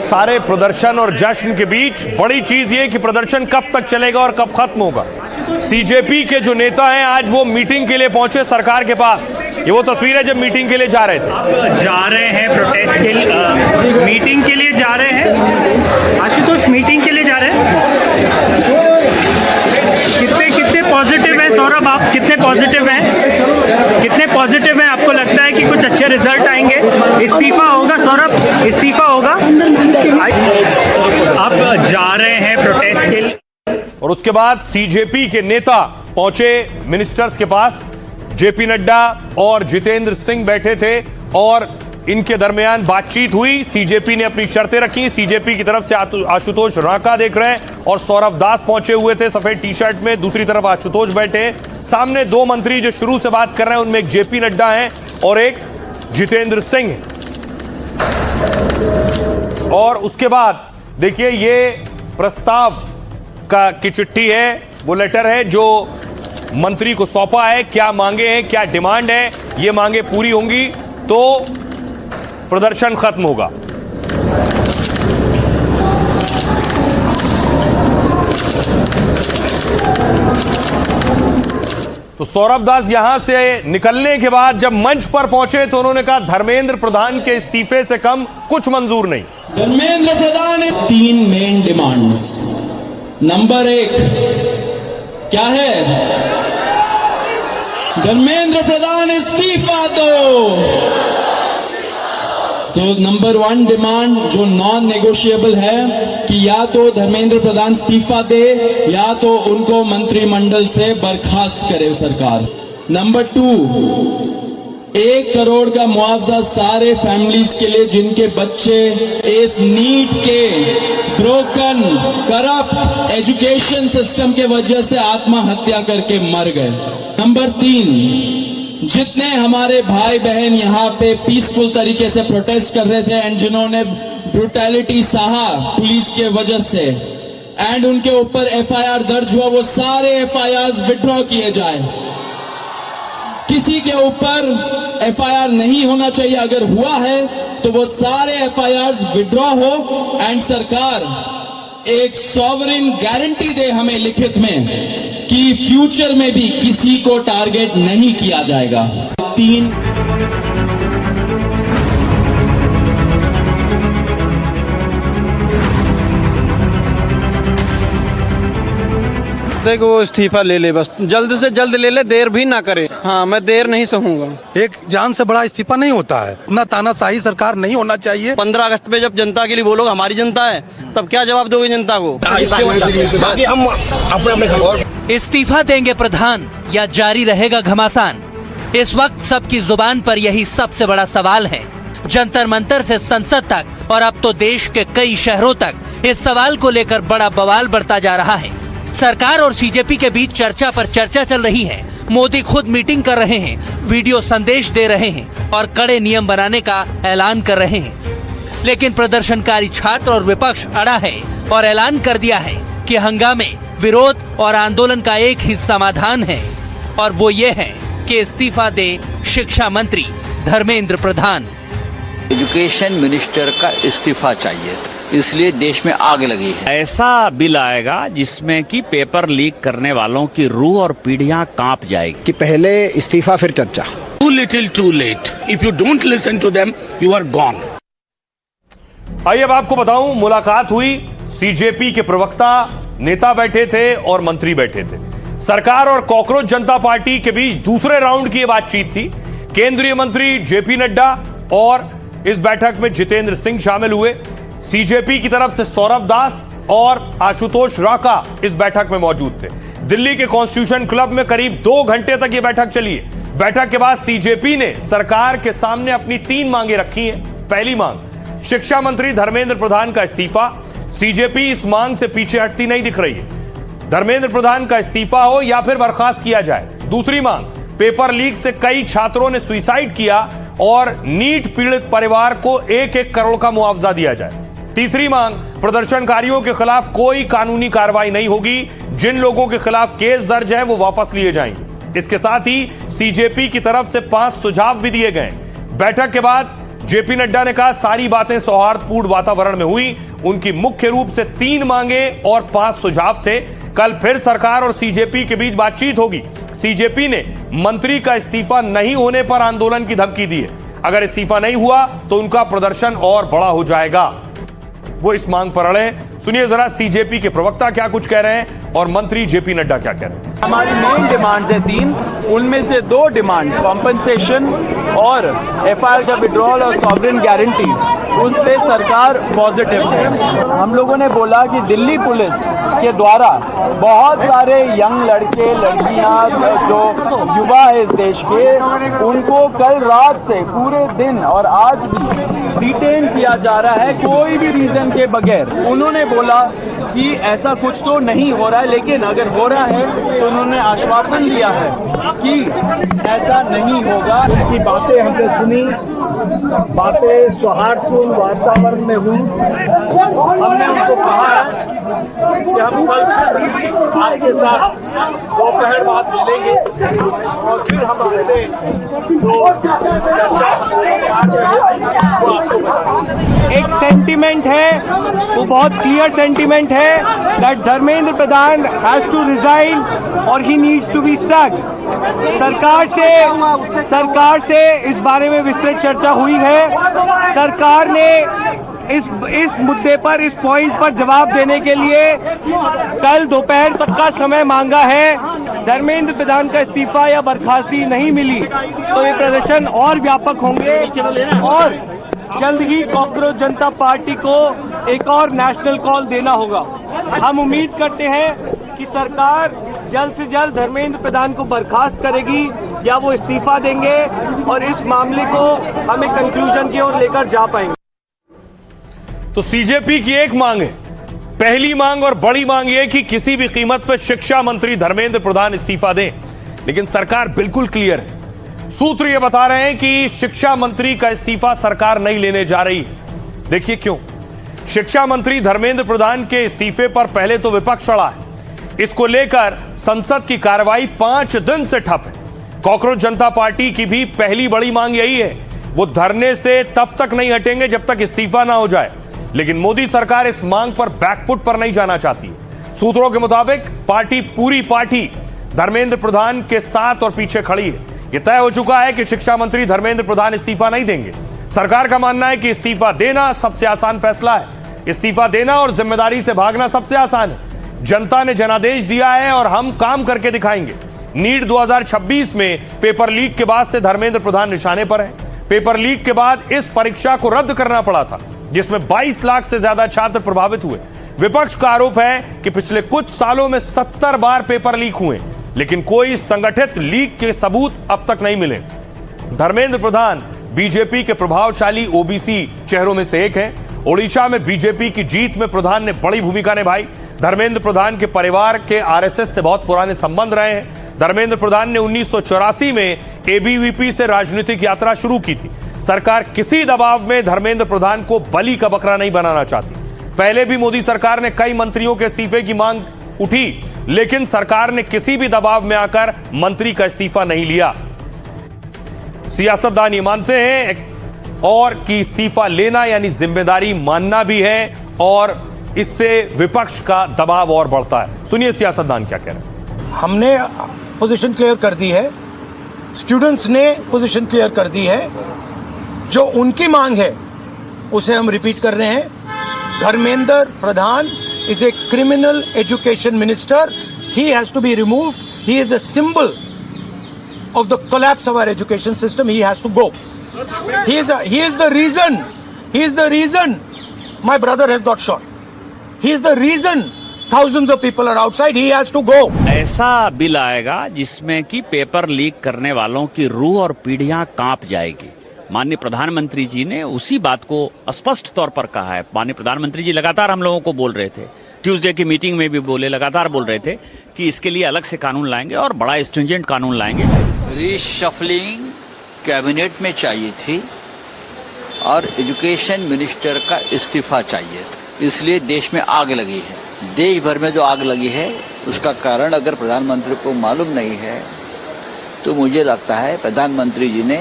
सारे प्रदर्शन और जश्न के बीच बड़ी चीज ये कि प्रदर्शन कब तक चलेगा और कब खत्म होगा। सीजेपी के जो नेता हैं आज वो मीटिंग के लिए पहुंचे सरकार के पास। ये वो तस्वीर है जब मीटिंग के लिए जा रहे थे। आप जा रहे हैं प्रोटेस्ट के लिए, मीटिंग के लिए जा रहे हैं आशुतोष, मीटिंग के लिए जा रहे हैं। कितने पॉजिटिव है सौरभ, आप कितने पॉजिटिव हैं, कितने पॉजिटिव हैं? आपको लगता है कि कुछ अच्छे रिजल्ट आएंगे? इस्तीफा होगा सौरभ, इस्तीफा होगा? आप जा रहे हैं प्रोटेस्ट के लिए। और उसके बाद सीजेपी के नेता पहुंचे मिनिस्टर्स के पास। जेपी नड्डा और जितेंद्र सिंह बैठे थे और इनके दरमियान बातचीत हुई। सीजेपी ने अपनी शर्तें रखी। सीजेपी की तरफ से आशुतोष रांका देख रहे हैं और सौरभ दास पहुंचे हुए थे सफेद टी शर्ट में। दूसरी तरफ आशुतोष बैठे। सामने दो मंत्री जो शुरू से बात कर रहे हैं उनमें एक जेपी नड्डा है और एक जितेंद्र सिंह है। और उसके बाद देखिए ये प्रस्ताव की चिट्ठी है, वो लेटर है जो मंत्री को सौंपा है। क्या मांगे हैं, क्या डिमांड है, ये मांगे पूरी होंगी तो प्रदर्शन खत्म होगा। तो सौरभ दास यहां से निकलने के बाद जब मंच पर पहुंचे तो उन्होंने कहा धर्मेंद्र प्रधान के इस्तीफे से कम कुछ मंजूर नहीं। धर्मेंद्र प्रधान ने 3 मेन डिमांड्स। नंबर 1 क्या है? धर्मेंद्र प्रधान इस्तीफा दो। तो नंबर 1 डिमांड जो नॉन नेगोशिएबल है कि या तो धर्मेंद्र प्रधान इस्तीफा दे या तो उनको मंत्रिमंडल से बर्खास्त करे सरकार। नंबर 2 1 करोड़ का मुआवजा सारे फैमिलीज के लिए जिनके बच्चे इस नीट के ब्रोकन करप्ट एजुकेशन सिस्टम के वजह से आत्महत्या करके मर गए। नंबर 3 जितने हमारे भाई बहन यहाँ पे पीसफुल तरीके से प्रोटेस्ट कर रहे थे एंड जिन्होंने ब्रूटैलिटी सहा पुलिस के वजह से एंड उनके ऊपर एफआईआर दर्ज हुआ, वो सारे एफआईआर विड्रॉ किए जाए। किसी के ऊपर एफआईआर नहीं होना चाहिए, अगर हुआ है तो वो सारे एफआईआर विड्रॉ हो एंड सरकार एक सॉवरेन गारंटी दे हमें लिखित में कि फ्यूचर में भी किसी को टारगेट नहीं किया जाएगा। 3 देखो वो इस्तीफा ले ले, बस जल्द से जल्द ले ले, देर भी ना करे। हाँ मैं देर नहीं सहूंगा। एक जान से बड़ा इस्तीफा नहीं होता है, इतना तानाशाही सरकार नहीं होना चाहिए। 15 अगस्त पे जब जनता के लिए बोलोगे हमारी जनता है, तब क्या जवाब दोगे जनता को? बाकी हम अपने इस्तीफा देंगे प्रधान या जारी रहेगा घमासान? इस वक्त सबकी जुबान पर यही सबसे बड़ा सवाल है। जंतर मंतर से संसद तक और अब तो देश के कई शहरों तक इस सवाल को लेकर बड़ा बवाल बढ़ता जा रहा है। सरकार और सीजेपी के बीच चर्चा पर चर्चा चल रही है। मोदी खुद मीटिंग कर रहे हैं, वीडियो संदेश दे रहे हैं और कड़े नियम बनाने का ऐलान कर रहे हैं। लेकिन प्रदर्शनकारी छात्र और विपक्ष अड़ा है और ऐलान कर दिया है कि हंगामे, विरोध और आंदोलन का एक ही समाधान है और वो ये है कि इस्तीफा दे शिक्षा मंत्री धर्मेंद्र प्रधान। एजुकेशन मिनिस्टर का इस्तीफा चाहिए, इसलिए देश में आग लगी है। ऐसा बिल आएगा जिसमें कि पेपर लीक करने वालों की रूह और पीढ़ियां कांप जाएगी। कि पहले इस्तीफा फिर चर्चा। Too little, too late. If you don't listen to them, you are gone. आइए अब आपको बताऊं, मुलाकात हुई। सीजेपी के प्रवक्ता, नेता बैठे थे और मंत्री बैठे थे। सरकार और कॉकरोच जनता पार्टी के बीच दूसरे राउंड की बातचीत थी। केंद्रीय मंत्री जेपी नड्डा और इस बैठक में जितेंद्र सिंह शामिल हुए। सीजेपी की तरफ से सौरभ दास और आशुतोष रांका इस बैठक में मौजूद थे। दिल्ली के कॉन्स्टिट्यूशन क्लब में करीब 2 घंटे तक यह बैठक चली है। बैठक के बाद सीजेपी ने सरकार के सामने अपनी 3 मांगे रखी हैं। पहली मांग, शिक्षा मंत्री धर्मेंद्र प्रधान का इस्तीफा। सीजेपी इस मांग से पीछे हटती नहीं दिख रही है। धर्मेंद्र प्रधान का इस्तीफा हो या फिर बर्खास्त किया जाए। दूसरी मांग, पेपर लीक से कई छात्रों ने सुसाइड किया और नीट पीड़ित परिवार को 1-1 करोड़ का मुआवजा दिया जाए। तीसरी मांग, प्रदर्शनकारियों के खिलाफ कोई कानूनी कार्रवाई नहीं होगी। जिन लोगों के खिलाफ केस दर्ज है वो वापस लिए जाएंगे। इसके साथ ही सीजेपी की तरफ से 5 सुझाव भी दिए गए। बैठक के बाद जेपी नड्डा ने कहा सारी बातें सौहार्दपूर्ण वातावरण में हुई। उनकी मुख्य रूप से 3 मांगे और 5 सुझाव थे। कल फिर सरकार और सीजेपी के बीच बातचीत होगी। सीजेपी ने मंत्री का इस्तीफा नहीं होने पर आंदोलन की धमकी दी है। अगर इस्तीफा नहीं हुआ तो उनका प्रदर्शन और बड़ा हो जाएगा। वो इस मांग पर अड़े। सुनिए जरा सीजेपी के प्रवक्ता क्या कुछ कह रहे हैं और मंत्री जेपी नड्डा क्या कह रहे हैं। हमारी मेन डिमांड है 3, उनमें से 2 डिमांड कॉम्पनसेशन और एफआईआर का विड्रॉल और सॉवरेन गारंटी, उस पे सरकार पॉजिटिव है। हम लोगों ने बोला कि दिल्ली पुलिस के द्वारा बहुत सारे यंग लड़के लड़कियां जो युवा है इस देश के, उनको कल रात से पूरे दिन और आज भी डिटेन किया जा रहा है कोई भी रीजन के बगैर। उन्होंने बोला कि ऐसा कुछ तो नहीं हो रहा है, लेकिन अगर हो रहा है तो उन्होंने आश्वासन दिया है कि ऐसा नहीं होगा। उनकी बातें हमने सुनी, बातें सौहार्दपूर्ण वातावरण में हुई। हमने उनको कहा है कि हम कल आपके साथ दोपहर बाद मिलेंगे और फिर हम अपने एक सेंटीमेंट है, वो बहुत क्लियर सेंटीमेंट है that Dharmendra Pradhan has to resign और he needs to be sacked. सरकार से इस बारे में विस्तृत चर्चा हुई है। सरकार ने इस मुद्दे पर, इस पॉइंट पर जवाब देने के लिए कल दोपहर तक का समय मांगा है। धर्मेंद्र प्रधान का इस्तीफा या बर्खास्ती नहीं मिली तो ये प्रदर्शन और व्यापक होंगे और जल्द ही कॉकरोच जनता पार्टी को एक और नेशनल कॉल देना होगा। हम उम्मीद करते हैं कि सरकार जल्द से जल्द धर्मेंद्र प्रधान को बर्खास्त करेगी या वो इस्तीफा देंगे और इस मामले को हम एक कंक्लूजन की ओर लेकर जा पाएंगे। तो सीजेपी की एक मांग है, पहली मांग और बड़ी मांग यह कि किसी भी कीमत पर शिक्षा मंत्री धर्मेंद्र प्रधान इस्तीफा दें। लेकिन सरकार बिल्कुल क्लियर है। सूत्र यह बता रहे हैं कि शिक्षा मंत्री का इस्तीफा सरकार नहीं लेने जा रही। देखिए क्यों। शिक्षा मंत्री धर्मेंद्र प्रधान के इस्तीफे पर पहले तो विपक्ष अड़ा है। इसको लेकर संसद की कार्रवाई 5 दिन से ठप है। कॉकरोच जनता पार्टी की भी पहली बड़ी मांग यही है। वो धरने से तब तक नहीं हटेंगे जब तक इस्तीफा ना हो जाए। लेकिन मोदी सरकार इस मांग पर बैकफुट पर नहीं जाना चाहती। सूत्रों के मुताबिक पूरी पार्टी धर्मेंद्र प्रधान के साथ और पीछे खड़ी है। यह तय हो चुका है कि शिक्षा मंत्री धर्मेंद्र प्रधान इस्तीफा नहीं देंगे। सरकार का मानना है कि इस्तीफा देना सबसे आसान फैसला है। इस्तीफा देना और जिम्मेदारी से भागना सबसे आसान है। जनता ने जनादेश दिया है और हम काम करके दिखाएंगे। नीट 2026 में पेपर लीक के बाद से धर्मेंद्र प्रधान निशाने पर है। पेपर लीक के बाद इस परीक्षा को रद्द करना पड़ा था, जिसमें 22 लाख से ज्यादा छात्र प्रभावित हुए। विपक्ष का आरोप है कि पिछले कुछ सालों में 70 बार पेपर लीक हुए, लेकिन कोई संगठित लीक के सबूत अब तक नहीं मिले। धर्मेंद्र प्रधान बीजेपी के प्रभावशाली ओबीसी चेहरों में से एक हैं। ओडिशा में बीजेपी की जीत में प्रधान ने बड़ी भूमिका निभाई। धर्मेंद्र प्रधान के परिवार के आरएसएस से बहुत पुराने संबंध रहे हैं। धर्मेंद्र प्रधान ने 1984 में एबीवीपी से राजनीतिक यात्रा शुरू की थी। सरकार किसी दबाव में धर्मेंद्र प्रधान को बलि का बकरा नहीं बनाना चाहती। पहले भी मोदी सरकार ने कई मंत्रियों के इस्तीफे की मांग उठी, लेकिन सरकार ने किसी भी दबाव में आकर मंत्री का इस्तीफा नहीं लिया। सियासतदान ये मानते हैं और कि इस्तीफा लेना यानी जिम्मेदारी मानना भी है और इससे विपक्ष का दबाव और बढ़ता है। सुनिए सियासतदान क्या कह रहे हैं। हमने पोजीशन क्लियर कर दी है, स्टूडेंट्स ने पोजीशन क्लियर कर दी है। जो उनकी मांग है उसे हम रिपीट कर रहे हैं। Dharmendra Pradhan is a criminal education minister. He has to be removed. He is a symbol of the collapse of our education system. He has to go. He is the reason. He is the reason my brother has got shot. He is the reason thousands of people are outside. He has to go. ऐसा bill आएगा जिसमें कि paper leak करने वालों की रूह और पीढ़ियां कांप जाएगी। माननीय प्रधानमंत्री जी ने उसी बात को स्पष्ट तौर पर कहा है। माननीय प्रधानमंत्री जी लगातार हम लोगों को बोल रहे थे, ट्यूसडे की मीटिंग में भी बोले, लगातार बोल रहे थे कि इसके लिए अलग से कानून लाएंगे और बड़ा स्ट्रिंजेंट कानून लाएंगे। रीशफलिंग कैबिनेट में चाहिए थी और एजुकेशन मिनिस्टर का इस्तीफा चाहिए था। इसलिए देश में आग लगी है। देश भर में जो आग लगी है उसका कारण अगर प्रधानमंत्री को मालूम नहीं है तो मुझे लगता है प्रधानमंत्री जी ने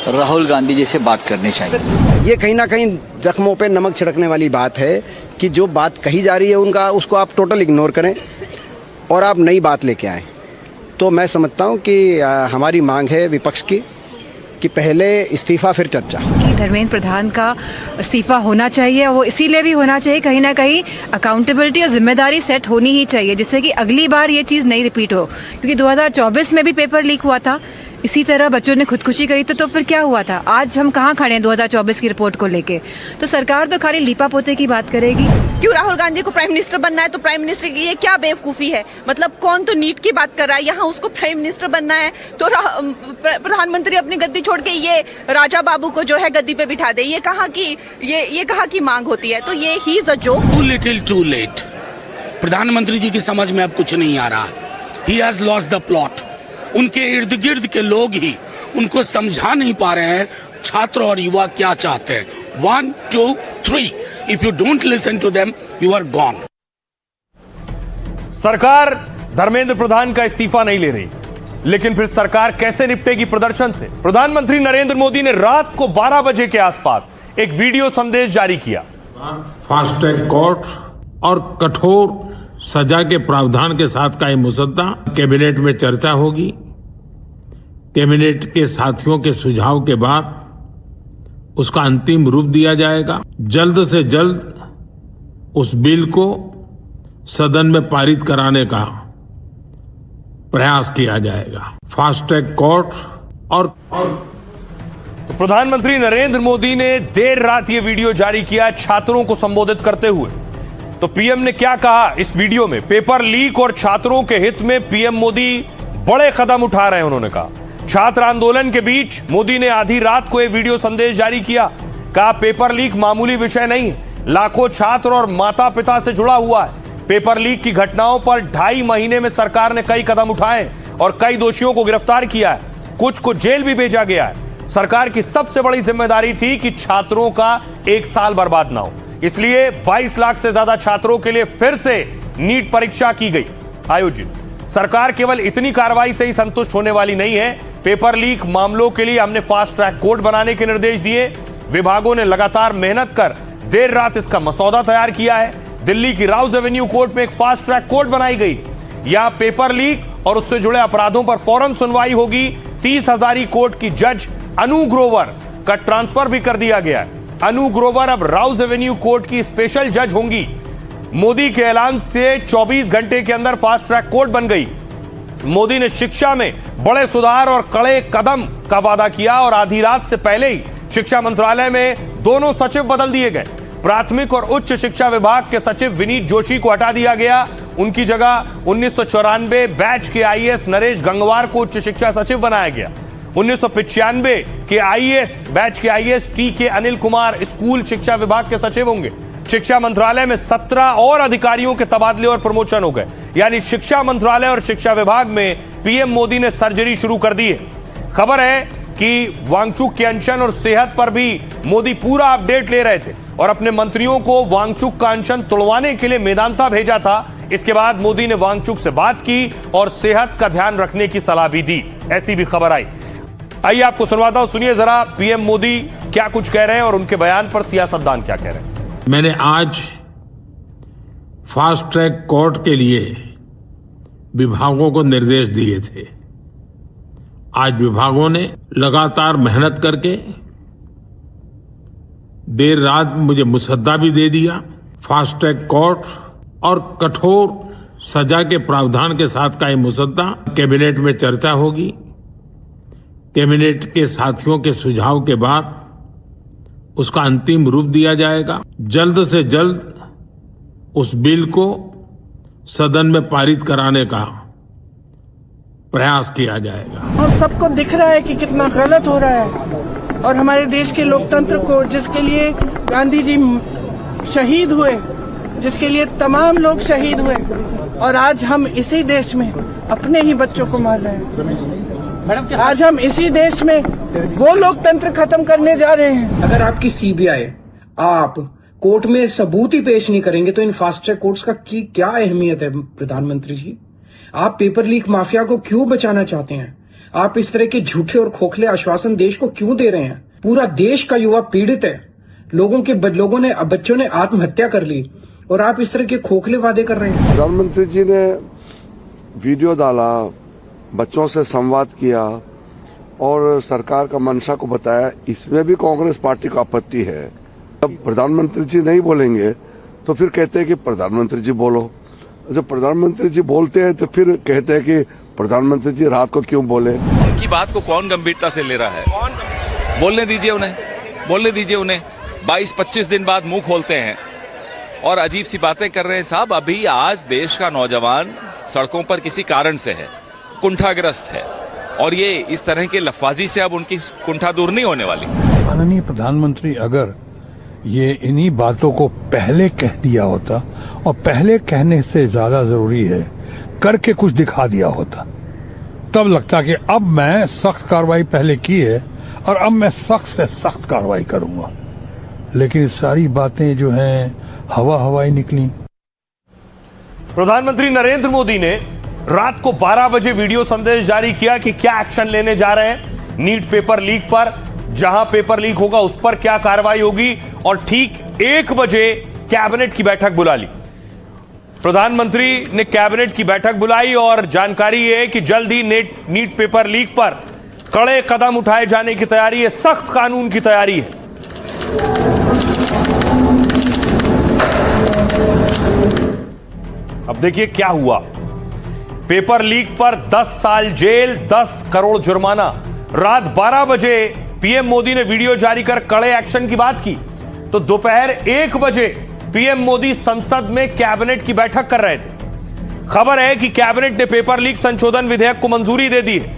राहुल गांधी जी से बात करनी चाहिए। ये कहीं ना कहीं जख्मों पे नमक छिड़कने वाली बात है कि जो बात कही जा रही है उनका उसको आप टोटल इग्नोर करें और आप नई बात लेके आएँ। तो मैं समझता हूँ कि हमारी मांग है विपक्ष की कि पहले इस्तीफा फिर चर्चा। कि धर्मेंद्र प्रधान का इस्तीफा होना चाहिए, वो इसीलिए भी होना चाहिए कहीं ना कहीं अकाउंटेबिलिटी और जिम्मेदारी सेट होनी ही चाहिए, जिससे कि अगली बार ये चीज़ नहीं रिपीट हो। क्योंकि 2024 में भी पेपर लीक हुआ था, इसी तरह बच्चों ने खुदकुशी करी तो फिर क्या हुआ था? आज हम कहाँ खड़े हैं 2024 की रिपोर्ट को लेके? तो सरकार तो खाली लीपा पोते की बात करेगी। क्यों राहुल गांधी को प्राइम मिनिस्टर बनना है तो प्राइम मिनिस्टर की ये क्या बेवकूफ़ी है? मतलब कौन तो नीट की बात कर रहा है, यहाँ उसको प्राइम मिनिस्टर बनना है तो प्रधानमंत्री अपनी गद्दी छोड़ के ये राजा बाबू को जो है गद्दी पे बिठा दे। ये कहा की मांग होती है, तो ये ही is a joke. Too little too late. प्रधानमंत्री जी की समझ में अब कुछ नहीं आ रहा। He has lost the plot. उनके इर्द गिर्द के लोग ही उनको समझा नहीं पा रहे हैं छात्र और युवा क्या चाहते हैं। 1, 2, 3 if you don't listen to them you are gone. सरकार धर्मेंद्र प्रधान का इस्तीफा नहीं ले रही, लेकिन फिर सरकार कैसे निपटेगी प्रदर्शन से? प्रधानमंत्री नरेंद्र मोदी ने रात को 12 बजे के आसपास एक वीडियो संदेश जारी किया। फास्ट ट्रैक कोर्ट और कठोर सजा के प्रावधान के साथ का ये मुसद्दा कैबिनेट में चर्चा होगी। कैबिनेट के साथियों के सुझाव के बाद उसका अंतिम रूप दिया जाएगा। जल्द से जल्द उस बिल को सदन में पारित कराने का प्रयास किया जाएगा। फास्ट ट्रैक कोर्ट और तो प्रधानमंत्री नरेंद्र मोदी ने देर रात ये वीडियो जारी किया छात्रों को संबोधित करते हुए। तो पीएम ने क्या कहा इस वीडियो में? पेपर लीक और छात्रों के हित में पीएम मोदी बड़े कदम उठा रहे हैं। उन्होंने कहा छात्र आंदोलन के बीच मोदी ने आधी रात को यह वीडियो संदेश जारी किया। कहा पेपर लीक मामूली विषय नहीं, लाखों छात्र और माता पिता से जुड़ा हुआ है। पेपर लीक की घटनाओं पर 2.5 महीने में सरकार ने कई कदम उठाए और कई दोषियों को गिरफ्तार किया है, कुछ को जेल भी भेजा गया है। सरकार की सबसे बड़ी जिम्मेदारी थी कि छात्रों का 1 साल बर्बाद ना हो, इसलिए 22 लाख से ज्यादा छात्रों के लिए फिर से नीट परीक्षा की गई आयोजित। सरकार केवल इतनी कार्रवाई से ही संतुष्ट होने वाली नहीं है। पेपर लीक मामलों के लिए हमने फास्ट ट्रैक कोर्ट बनाने के निर्देश दिए। विभागों ने लगातार मेहनत कर देर रात इसका मसौदा तैयार किया है। दिल्ली की राउज एवेन्यू कोर्ट में एक फास्ट ट्रैक कोर्ट बनाई गई। यहां पेपर लीक और उससे जुड़े अपराधों पर फौरन सुनवाई होगी। 30 हजारी कोर्ट की जज अनु ग्रोवर का ट्रांसफर भी कर दिया गया है। अनु ग्रोवर अब राउज एवेन्यू कोर्ट की स्पेशल जज होंगी। मोदी के ऐलान से 24 घंटे के अंदर फास्ट ट्रैक कोर्ट बन गई। मोदी ने शिक्षा में बड़े सुधार और कड़े कदम का वादा किया और आधी रात से पहले ही शिक्षा मंत्रालय में दोनों सचिव बदल दिए गए। प्राथमिक और उच्च शिक्षा विभाग के सचिव विनीत जोशी को हटा दिया गया। उनकी जगह 1994 बैच के आईएएस नरेश गंगवार को उच्च शिक्षा सचिव बनाया गया। 1995 के आईएएस बैच के आईएएस टी के अनिल कुमार स्कूल शिक्षा विभाग के सचिव होंगे। शिक्षा मंत्रालय में 17 और अधिकारियों के तबादले और प्रमोशन हो गए। यानी शिक्षा मंत्रालय और शिक्षा विभाग में पीएम मोदी ने सर्जरी शुरू कर दी है। खबर है कि वांगचुक के अनशन और सेहत पर भी मोदी पूरा अपडेट ले रहे थे और अपने मंत्रियों को वांगचुक का अनशन तोड़वाने के लिए मेदांता भेजा था। इसके बाद मोदी ने वांगचुक से बात की और सेहत का ध्यान रखने की सलाह भी दी, ऐसी भी खबर आई। आइए आपको सुनवाता हूं, सुनिए जरा पीएम मोदी क्या कुछ कह रहे हैं और उनके बयान पर सियासतदान क्या कह रहे हैं। मैंने आज फास्ट ट्रैक कोर्ट के लिए विभागों को निर्देश दिए थे। आज विभागों ने लगातार मेहनत करके देर रात मुझे मुसद्दा भी दे दिया। फास्ट ट्रैक कोर्ट और कठोर सजा के प्रावधान के साथ का ये मुसद्दा कैबिनेट में चर्चा होगी। कैबिनेट के साथियों के सुझाव के बाद उसका अंतिम रूप दिया जाएगा। जल्द से जल्द उस बिल को सदन में पारित कराने का प्रयास किया जाएगा। और सबको दिख रहा है कि कितना गलत हो रहा है और हमारे देश के लोकतंत्र को, जिसके लिए गांधी जी शहीद हुए, जिसके लिए तमाम लोग शहीद हुए, और आज हम इसी देश में अपने ही बच्चों को मार रहे हैं। आज हम इसी देश में वो लोकतंत्र खत्म करने जा रहे हैं। अगर आपकी सीबीआई आप कोर्ट में सबूत ही पेश नहीं करेंगे तो इन फास्ट ट्रैक कोर्ट्स का क्या अहमियत है? प्रधानमंत्री जी, आप पेपर लीक माफिया को क्यों बचाना चाहते हैं? आप इस तरह के झूठे और खोखले आश्वासन देश को क्यों दे रहे हैं? पूरा देश का युवा पीड़ित है, बच्चों ने आत्महत्या कर ली और आप इस तरह के खोखले वादे कर रहे हैं। प्रधानमंत्री जी ने वीडियो डाला, बच्चों से संवाद किया और सरकार का मंशा को बताया। इसमें भी कांग्रेस पार्टी को आपत्ति है। जब प्रधानमंत्री जी नहीं बोलेंगे तो फिर कहते हैं कि प्रधानमंत्री जी बोलो। जब प्रधानमंत्री जी बोलते हैं तो फिर कहते हैं कि प्रधानमंत्री जी रात को क्यों बोले। उनकी बात को कौन गंभीरता से ले रहा है? बोलने दीजिए उन्हें। 22-25 दिन बाद मुंह खोलते हैं और अजीब सी बातें कर रहे हैं। साहब, अभी आज देश का नौजवान सड़कों पर किसी कारण से है, कुंठाग्रस्त है, और ये इस तरह के लफाजी से अब उनकी कुंठा दूर नहीं होने वाली। माननीय प्रधानमंत्री अगर ये इन्हीं बातों को पहले कह दिया होता, और पहले कहने से ज्यादा जरूरी है करके कुछ दिखा दिया होता, तब लगता कि अब मैं सख्त कार्रवाई पहले की है और अब मैं सख्त से सख्त कार्रवाई करूंगा। लेकिन सारी बातें जो हैं हवाई निकली। प्रधानमंत्री नरेंद्र मोदी ने रात को 12 बजे वीडियो संदेश जारी किया कि क्या एक्शन लेने जा रहे हैं नीट पेपर लीक पर। जहां पेपर लीक होगा उस पर क्या कार्रवाई होगी, और ठीक 1 बजे कैबिनेट की बैठक बुला ली। प्रधानमंत्री ने कैबिनेट की बैठक बुलाई और जानकारी है कि जल्द ही नीट पेपर लीक पर कड़े कदम उठाए जाने की तैयारी है, सख्त कानून की तैयारी है। अब देखिए क्या हुआ। पेपर लीक पर 10 साल जेल, 10 करोड़ जुर्माना। रात 12 बजे पीएम मोदी ने वीडियो जारी कर कड़े एक्शन की बात की, तो दोपहर 1 बजे पीएम मोदी संसद में कैबिनेट की बैठक कर रहे थे। खबर है कि कैबिनेट ने पेपर लीक संशोधन विधेयक को मंजूरी दे दी है।